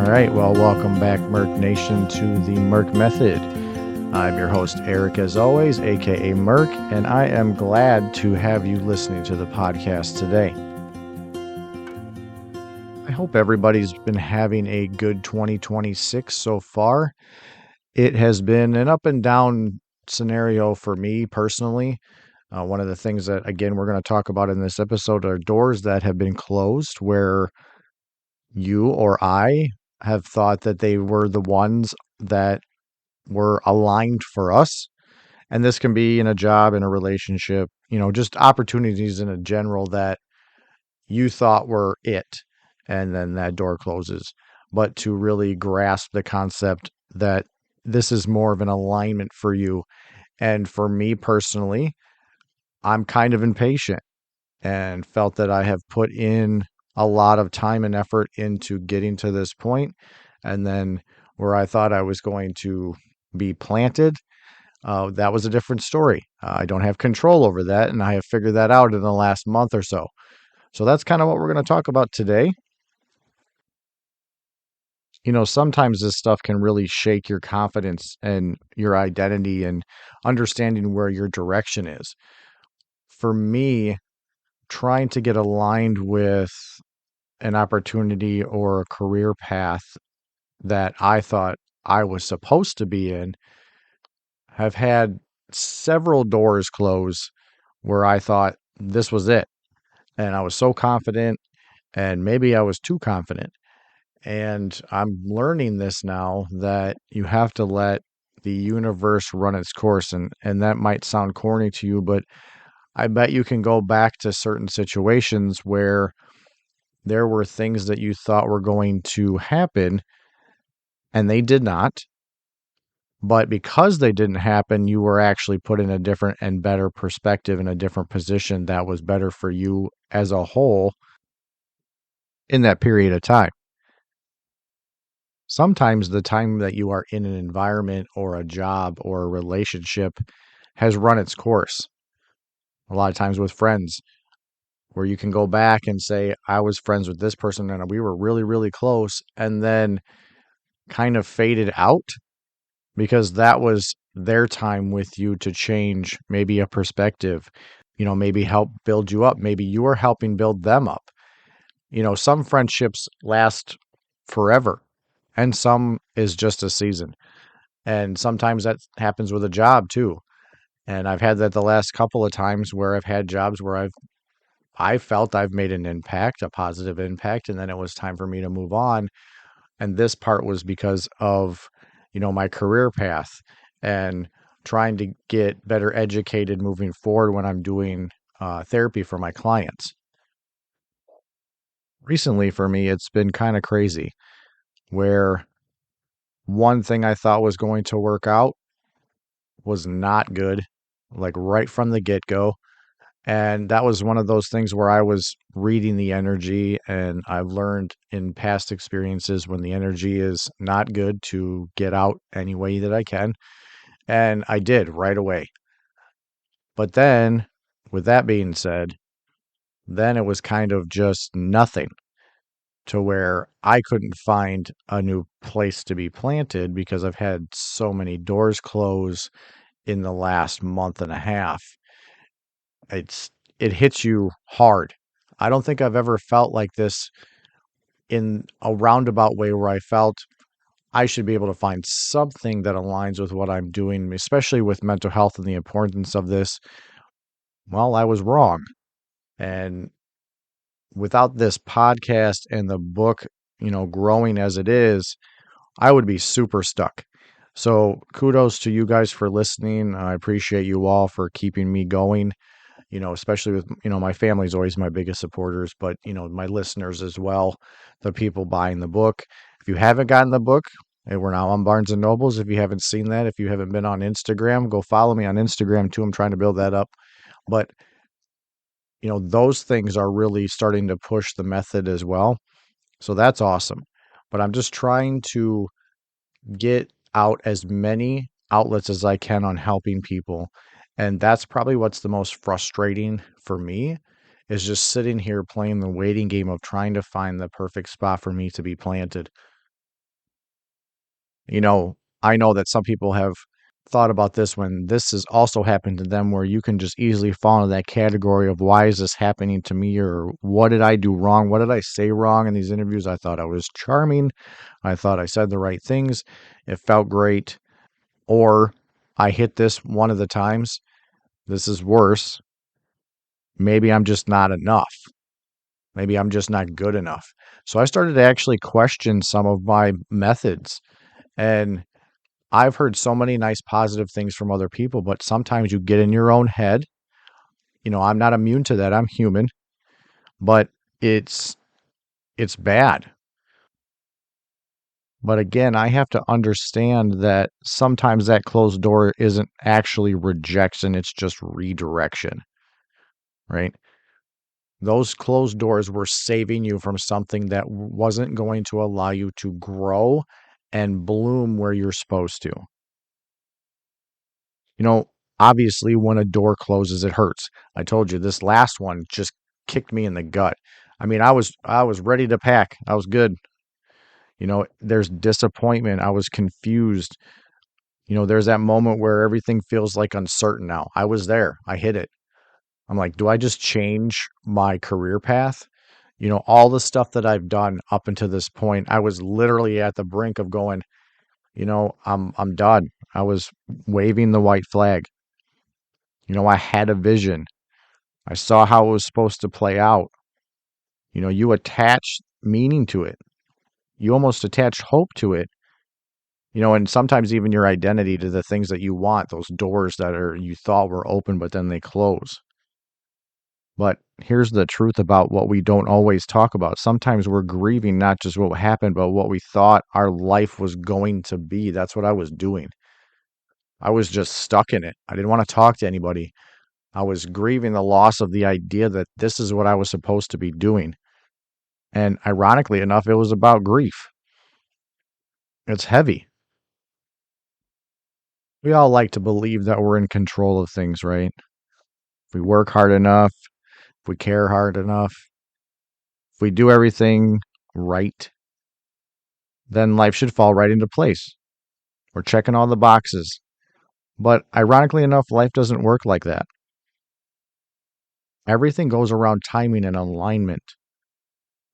All right, well, welcome back, Merc Nation, to the Merc Method. I'm your host, Eric, as always, aka Merc, and I am glad to have you listening to the podcast today. I hope everybody's been having a good 2026 so far. It has been an up and down scenario for me personally. One of the things that, again, we're going to talk about in this episode are doors that have been closed where you or I have thought that they were the ones that were aligned for us. And this can be in a job, in a relationship, just opportunities in a general that you thought were it. And then that door closes. But to really grasp the concept that this is more of an alignment for you. And for me personally, I'm kind of impatient and felt that I have put in a lot of time and effort into getting to this point. And then where I thought I was going to be planted, that was a different story. I don't have control over that, and I have figured that out in the last month or so. So that's kind of what we're going to talk about today. Sometimes this stuff can really shake your confidence and your identity and understanding where your direction is. For me, trying to get aligned with an opportunity or a career path that I thought I was supposed to be in have had several doors close where I thought this was it. And I was so confident, and maybe I was too confident. And I'm learning this now that you have to let the universe run its course. And that might sound corny to you, but I bet you can go back to certain situations where there were things that you thought were going to happen and they did not. But because they didn't happen, you were actually put in a different and better perspective, in a different position that was better for you as a whole in that period of time. Sometimes the time that you are in an environment or a job or a relationship has run its course. A lot of times with friends, where you can go back and say, I was friends with this person and we were really, really close, and then kind of faded out because that was their time with you to change maybe a perspective, maybe help build you up. Maybe you are helping build them up. Some friendships last forever and some is just a season. And sometimes that happens with a job too. And I've had that the last couple of times where I've had jobs where I felt I've made an impact, a positive impact, and then it was time for me to move on. And this part was because of, my career path and trying to get better educated moving forward when I'm doing therapy for my clients. Recently, for me, it's been kind of crazy where one thing I thought was going to work out was not good, like right from the get go. And that was one of those things where I was reading the energy, and I've learned in past experiences when the energy is not good to get out any way that I can. And I did right away. But then, with that being said, then it was kind of just nothing to where I couldn't find a new place to be planted because I've had so many doors close in the last month and a half. It hits you hard. I don't think I've ever felt like this in a roundabout way where I felt I should be able to find something that aligns with what I'm doing, especially with mental health and the importance of this. Well, I was wrong. And without this podcast and the book, growing as it is, I would be super stuck. So kudos to you guys for listening. I appreciate you all for keeping me going, especially with, my family's always my biggest supporters, but, my listeners as well, the people buying the book. If you haven't gotten the book, we're now on Barnes and Nobles. If you haven't seen that, if you haven't been on Instagram, go follow me on Instagram too. I'm trying to build that up. But, those things are really starting to push the method as well. So that's awesome. But I'm just trying to get out as many outlets as I can on helping people. And that's probably what's the most frustrating for me is just sitting here playing the waiting game of trying to find the perfect spot for me to be planted. You know, I know that some people have thought about this when this has also happened to them, where you can just easily fall into that category of why is this happening to me, or what did I do wrong? What did I say wrong in these interviews? I thought I was charming. I thought I said the right things. It felt great. Or I hit this one of the times. This is worse. Maybe I'm just not enough. Maybe I'm just not good enough. So I started to actually question some of my methods. And I've heard so many nice positive things from other people, but sometimes you get in your own head. I'm not immune to that. I'm human, but it's it's bad. But again, I have to understand that sometimes that closed door isn't actually rejection, it's just redirection, right? Those closed doors were saving you from something that wasn't going to allow you to grow and bloom where you're supposed to. You know, obviously, when a door closes, it hurts. I told you this last one just kicked me in the gut. I mean, I was ready to pack. I was good. There's disappointment. I was confused. There's that moment where everything feels like uncertain now. I was there. I hit it. I'm like, do I just change my career path? All the stuff that I've done up until this point, I was literally at the brink of going, I'm done. I was waving the white flag. I had a vision. I saw how it was supposed to play out. You attach meaning to it. You almost attach hope to it. And sometimes even your identity to the things that you want, those doors that are you thought were open, but then they close. But here's the truth about what we don't always talk about. Sometimes we're grieving not just what happened, but what we thought our life was going to be. That's what I was doing. I was just stuck in it. I didn't want to talk to anybody. I was grieving the loss of the idea that this is what I was supposed to be doing. And ironically enough, it was about grief. It's heavy. We all like to believe that we're in control of things, right? If we work hard enough, if we care hard enough, if we do everything right, then life should fall right into place. We're checking all the boxes. But ironically enough, life doesn't work like that. Everything goes around timing and alignment.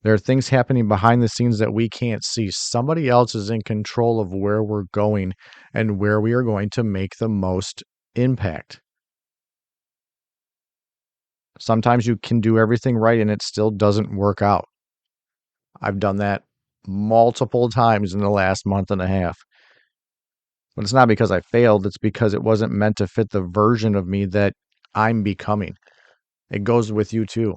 There are things happening behind the scenes that we can't see. Somebody else is in control of where we're going and where we are going to make the most impact. Sometimes you can do everything right and it still doesn't work out. I've done that multiple times in the last month and a half. But it's not because I failed, it's because it wasn't meant to fit the version of me that I'm becoming. It goes with you too.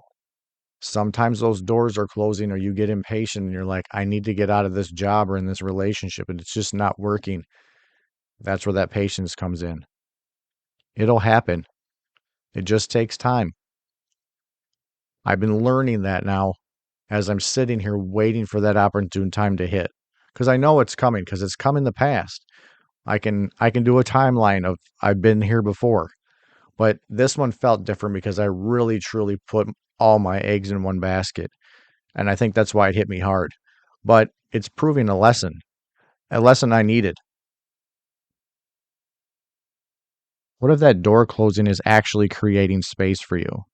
Sometimes those doors are closing or you get impatient and you're like, I need to get out of this job or in this relationship and it's just not working. That's where that patience comes in. It'll happen. It just takes time. I've been learning that now as I'm sitting here waiting for that opportune time to hit. Because I know it's coming, because it's come in the past. I can do a timeline of I've been here before. But this one felt different because I really truly put all my eggs in one basket. And I think that's why it hit me hard. But it's proving a lesson I needed. What if that door closing is actually creating space for you?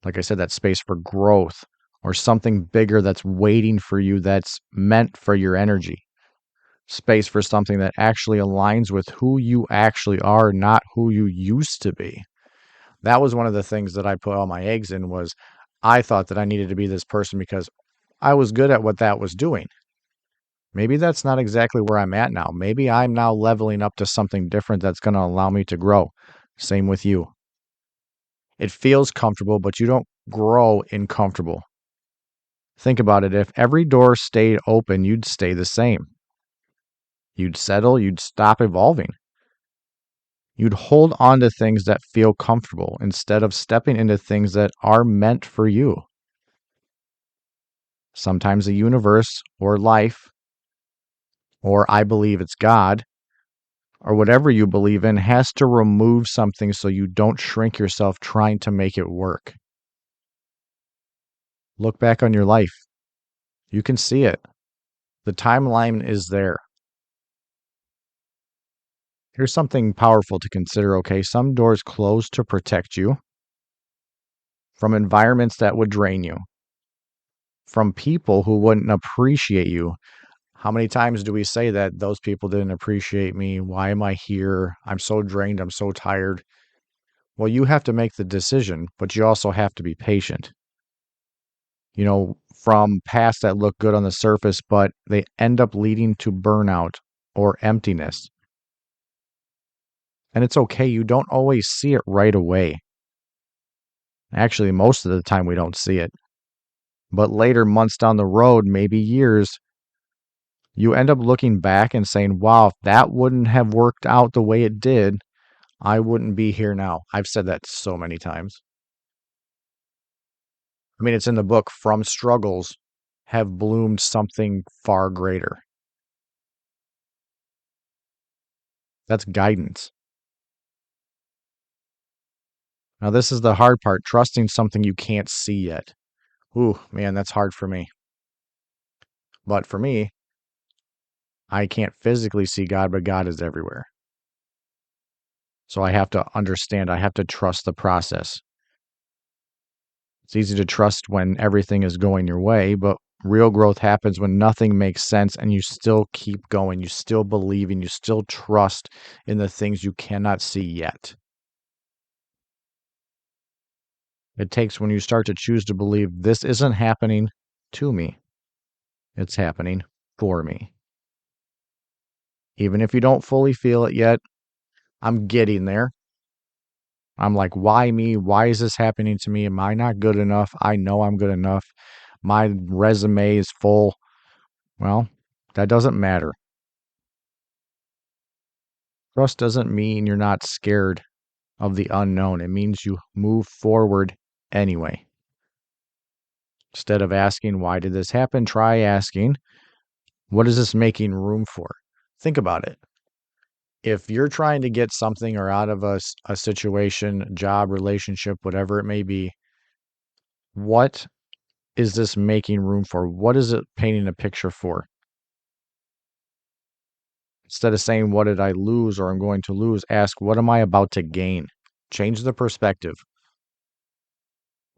Like I said, that space for growth or something bigger that's waiting for you that's meant for your energy. Space for something that actually aligns with who you actually are, not who you used to be. That was one of the things that I put all my eggs in was I thought that I needed to be this person because I was good at what that was doing. Maybe that's not exactly where I'm at now. Maybe I'm now leveling up to something different that's going to allow me to grow. Same with you. It feels comfortable, but you don't grow in comfortable. Think about it. If every door stayed open, you'd stay the same. You'd settle, you'd stop evolving. You'd hold on to things that feel comfortable instead of stepping into things that are meant for you. Sometimes the universe or life, or I believe it's God, or whatever you believe in, has to remove something so you don't shrink yourself trying to make it work. Look back on your life. You can see it. The timeline is there. Here's something powerful to consider, okay? Some doors close to protect you from environments that would drain you, from people who wouldn't appreciate you. How many times do we say that those people didn't appreciate me? Why am I here? I'm so drained. I'm so tired. Well, you have to make the decision, but you also have to be patient. From paths that look good on the surface, but they end up leading to burnout or emptiness. And it's okay. You don't always see it right away. Actually, most of the time we don't see it. But later, months down the road, maybe years, you end up looking back and saying, wow, if that wouldn't have worked out the way it did, I wouldn't be here now. I've said that so many times. I mean, it's in the book, From Struggles Have Bloomed Something Far Greater. That's guidance. Now, this is the hard part, trusting something you can't see yet. Ooh, man, that's hard for me. But for me, I can't physically see God, but God is everywhere. So I have to understand, I have to trust the process. It's easy to trust when everything is going your way, but real growth happens when nothing makes sense and you still keep going. You still believe and you still trust in the things you cannot see yet. It takes when you start to choose to believe this isn't happening to me, it's happening for me. Even if you don't fully feel it yet, I'm getting there. I'm like, why me? Why is this happening to me? Am I not good enough? I know I'm good enough. My resume is full. Well, that doesn't matter. Trust doesn't mean you're not scared of the unknown. It means you move forward anyway. Instead of asking, why did this happen? Try asking, what is this making room for? Think about it. If you're trying to get something or out of a situation, job, relationship, whatever it may be, what is this making room for? What is it painting a picture for? Instead of saying, what did I lose or I'm going to lose, ask, what am I about to gain? Change the perspective.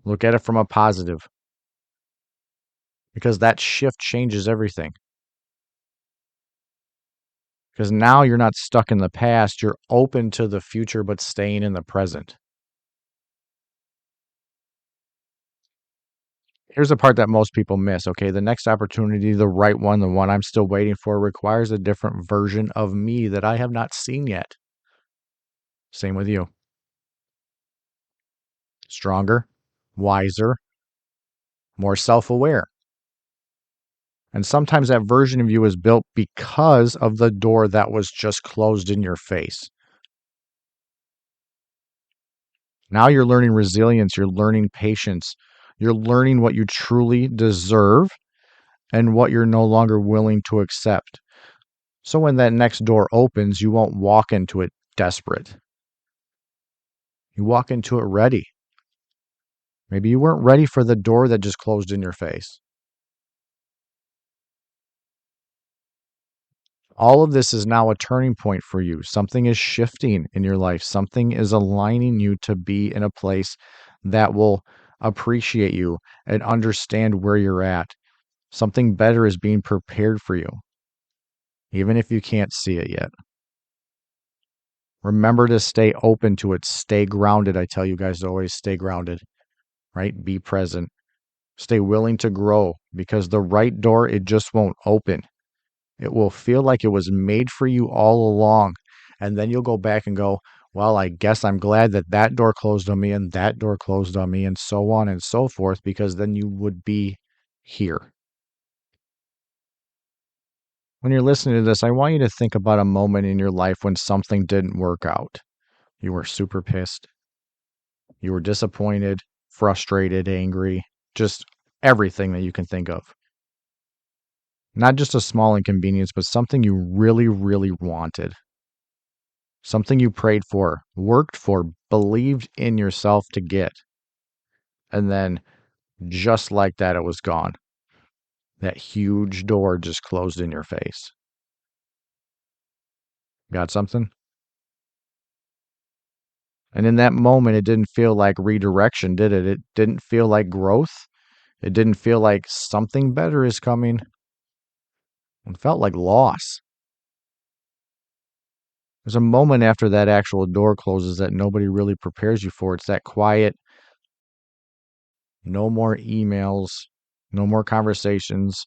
Look at it from a positive because that shift changes everything. Because now you're not stuck in the past, you're open to the future, but staying in the present. Here's the part that most people miss. Okay, the next opportunity, the right one, the one I'm still waiting for, requires a different version of me that I have not seen yet. Same with you. Stronger, wiser, more self aware. And sometimes that version of you is built because of the door that was just closed in your face. Now you're learning resilience, you're learning patience, you're learning what you truly deserve and what you're no longer willing to accept. So when that next door opens, you won't walk into it desperate. You walk into it ready. Maybe you weren't ready for the door that just closed in your face. All of this is now a turning point for you. Something is shifting in your life. Something is aligning you to be in a place that will appreciate you and understand where you're at. Something better is being prepared for you, even if you can't see it yet. Remember to stay open to it. Stay grounded. I tell you guys to always stay grounded, right? Be present. Stay willing to grow because the right door, it just won't open. It will feel like it was made for you all along. And then you'll go back and go, well, I guess I'm glad that that door closed on me and that door closed on me and so on and so forth, because then you would be here. When you're listening to this, I want you to think about a moment in your life when something didn't work out. You were super pissed. You were disappointed, frustrated, angry, just everything that you can think of. Not just a small inconvenience, but something you really, really wanted. Something you prayed for, worked for, believed in yourself to get. And then just like that, it was gone. That huge door just closed in your face. Got something? And in that moment, it didn't feel like redirection, did it? It didn't feel like growth. It didn't feel like something better is coming. It felt like loss. There's a moment after that actual door closes that nobody really prepares you for. It's that quiet, no more emails, no more conversations,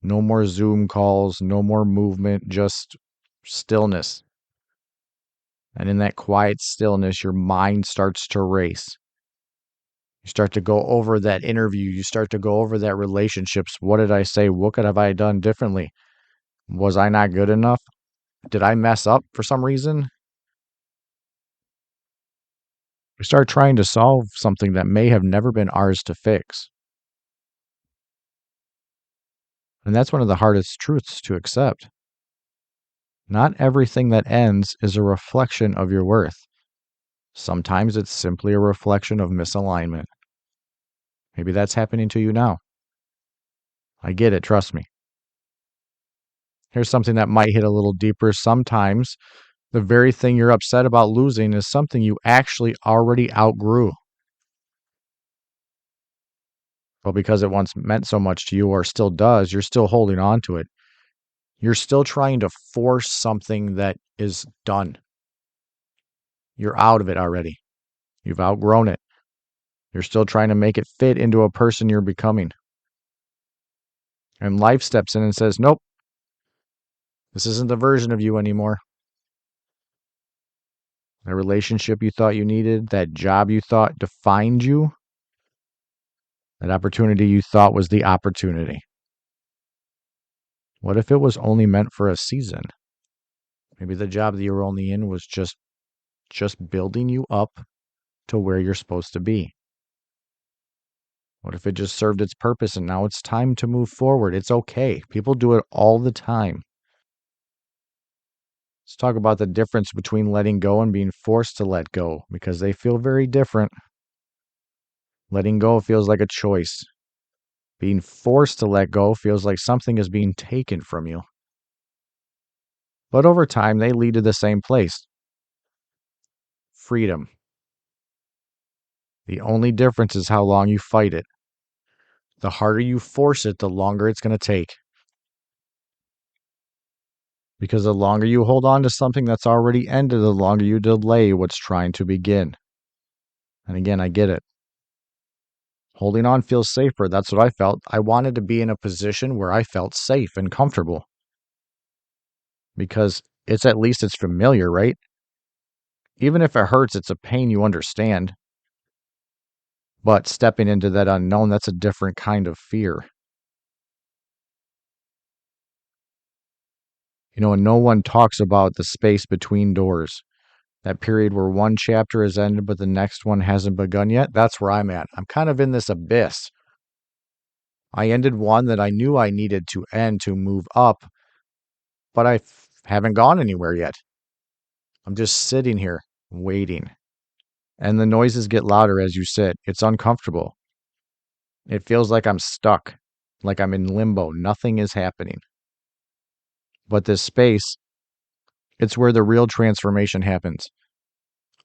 no more Zoom calls, no more movement, just stillness. And in that quiet stillness, your mind starts to race. You start to go over that interview. You start to go over that relationships. What did I say? What could have I done differently? Was I not good enough? Did I mess up for some reason? We start trying to solve something that may have never been ours to fix. And that's one of the hardest truths to accept. Not everything that ends is a reflection of your worth. Sometimes it's simply a reflection of misalignment. Maybe that's happening to you now. I get it, trust me. Here's something that might hit a little deeper. Sometimes the very thing you're upset about losing is something you actually already outgrew. But because it once meant so much to you or still does, you're still holding on to it. You're still trying to force something that is done. You're out of it already. You've outgrown it. You're still trying to make it fit into a person you're becoming. And life steps in and says, nope, this isn't the version of you anymore. That relationship you thought you needed, that job you thought defined you, that opportunity you thought was the opportunity. What if it was only meant for a season? Maybe the job that you were only in was just building you up to where you're supposed to be. What if it just served its purpose and now it's time to move forward? It's okay. People do it all the time. Let's talk about the difference between letting go and being forced to let go because they feel very different. Letting go feels like a choice. Being forced to let go feels like something is being taken from you. But over time, they lead to the same place: freedom. The only difference is how long you fight it. The harder you force it, the longer it's going to take. Because the longer you hold on to something that's already ended, the longer you delay what's trying to begin. And again, I get it. Holding on feels safer. That's what I felt. I wanted to be in a position where I felt safe and comfortable because it's familiar, right? Even if it hurts, it's a pain you understand. But stepping into that unknown, that's a different kind of fear. And no one talks about the space between doors. That period where one chapter is ended, but the next one hasn't begun yet. That's where I'm at. I'm kind of in this abyss. I ended one that I knew I needed to end to move up, but haven't gone anywhere yet. I'm just sitting here waiting. And the noises get louder as you sit. It's uncomfortable. It feels like I'm stuck, like I'm in limbo. Nothing is happening. But this space, it's where the real transformation happens.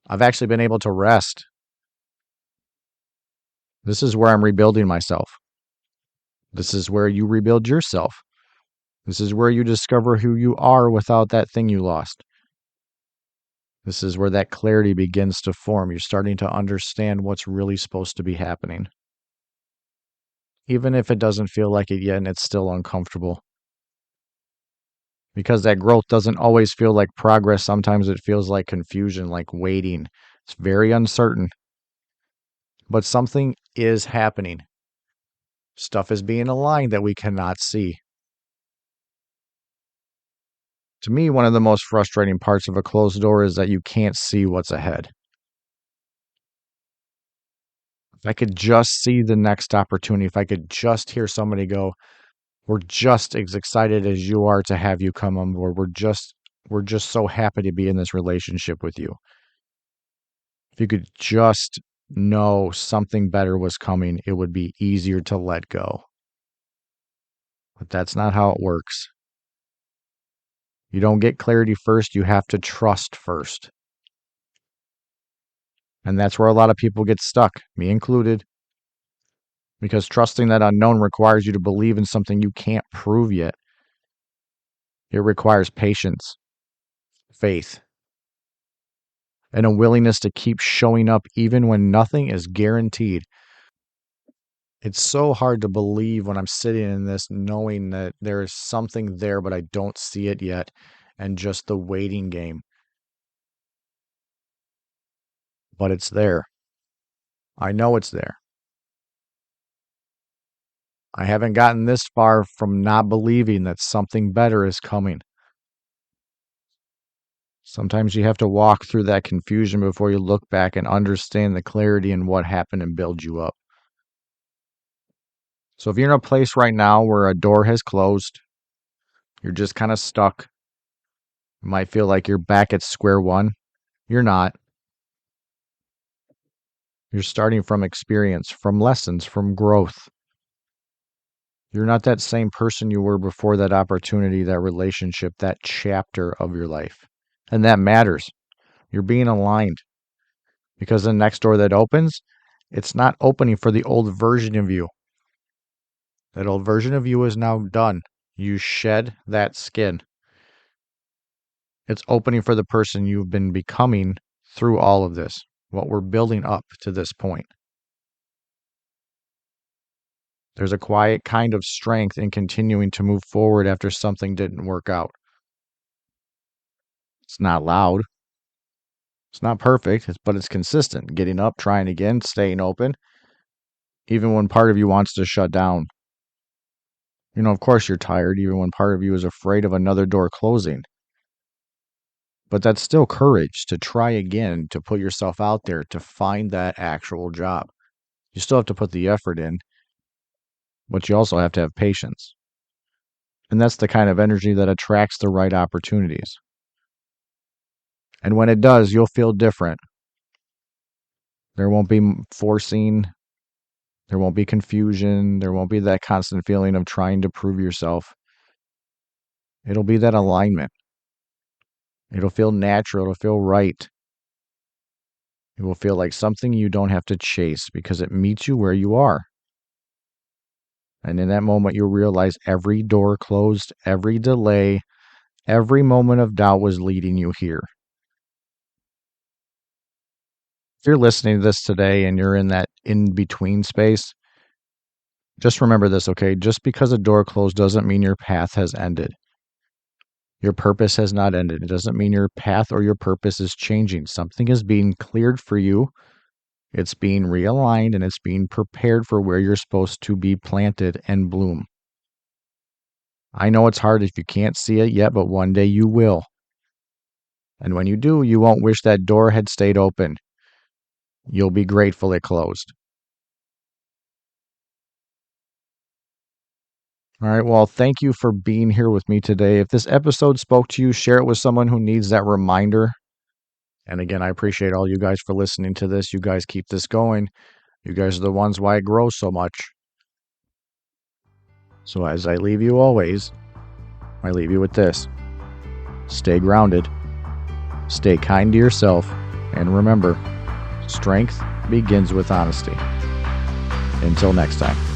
I've actually been able to rest. This is where I'm rebuilding myself. This is where you rebuild yourself. This is where you discover who you are without that thing you lost. This is where that clarity begins to form. You're starting to understand what's really supposed to be happening. Even if it doesn't feel like it yet and it's still uncomfortable. Because that growth doesn't always feel like progress. Sometimes it feels like confusion, like waiting. It's very uncertain. But something is happening. Stuff is being aligned that we cannot see. To me, one of the most frustrating parts of a closed door is that you can't see what's ahead. If I could just see the next opportunity, if I could just hear somebody go, we're just as excited as you are to have you come on board. We're just so happy to be in this relationship with you. If you could just know something better was coming, it would be easier to let go. But that's not how it works. You don't get clarity first, you have to trust first. And that's where a lot of people get stuck, me included, because trusting that unknown requires you to believe in something you can't prove yet. It requires patience, faith, and a willingness to keep showing up even when nothing is guaranteed. It's so hard to believe when I'm sitting in this knowing that there is something there, but I don't see it yet, and just the waiting game. But it's there. I know it's there. I haven't gotten this far from not believing that something better is coming. Sometimes you have to walk through that confusion before you look back and understand the clarity in what happened and build you up. So if you're in a place right now where a door has closed, you're just kind of stuck, you might feel like you're back at square one. You're not. You're starting from experience, from lessons, from growth. You're not that same person you were before that opportunity, that relationship, that chapter of your life. And that matters. You're being aligned. Because the next door that opens, it's not opening for the old version of you. That old version of you is now done. You shed that skin. It's opening for the person you've been becoming through all of this, what we're building up to this point. There's a quiet kind of strength in continuing to move forward after something didn't work out. It's not loud. It's not perfect, but it's consistent. Getting up, trying again, staying open, even when part of you wants to shut down. Of course you're tired, even when part of you is afraid of another door closing. But that's still courage to try again, to put yourself out there, to find that actual job. You still have to put the effort in, but you also have to have patience. And that's the kind of energy that attracts the right opportunities. And when it does, you'll feel different. There won't be forcing. There won't be confusion. There won't be that constant feeling of trying to prove yourself. It'll be that alignment. It'll feel natural. It'll feel right. It will feel like something you don't have to chase because it meets you where you are. And in that moment, you'll realize every door closed, every delay, every moment of doubt was leading you here. If you're listening to this today and you're in that in-between space, just remember this, okay? Just because a door closed doesn't mean your path has ended. Your purpose has not ended. It doesn't mean your path or your purpose is changing. Something is being cleared for you. It's being realigned and it's being prepared for where you're supposed to be planted and bloom. I know it's hard if you can't see it yet, but one day you will. And when you do, you won't wish that door had stayed open. You'll be grateful it closed. All right, well, thank you for being here with me today. If this episode spoke to you, share it with someone who needs that reminder. And again, I appreciate all you guys for listening to this. You guys keep this going. You guys are the ones why it grows so much. So as I leave you always, I leave you with this. Stay grounded. Stay kind to yourself. And remember, strength begins with honesty. Until next time.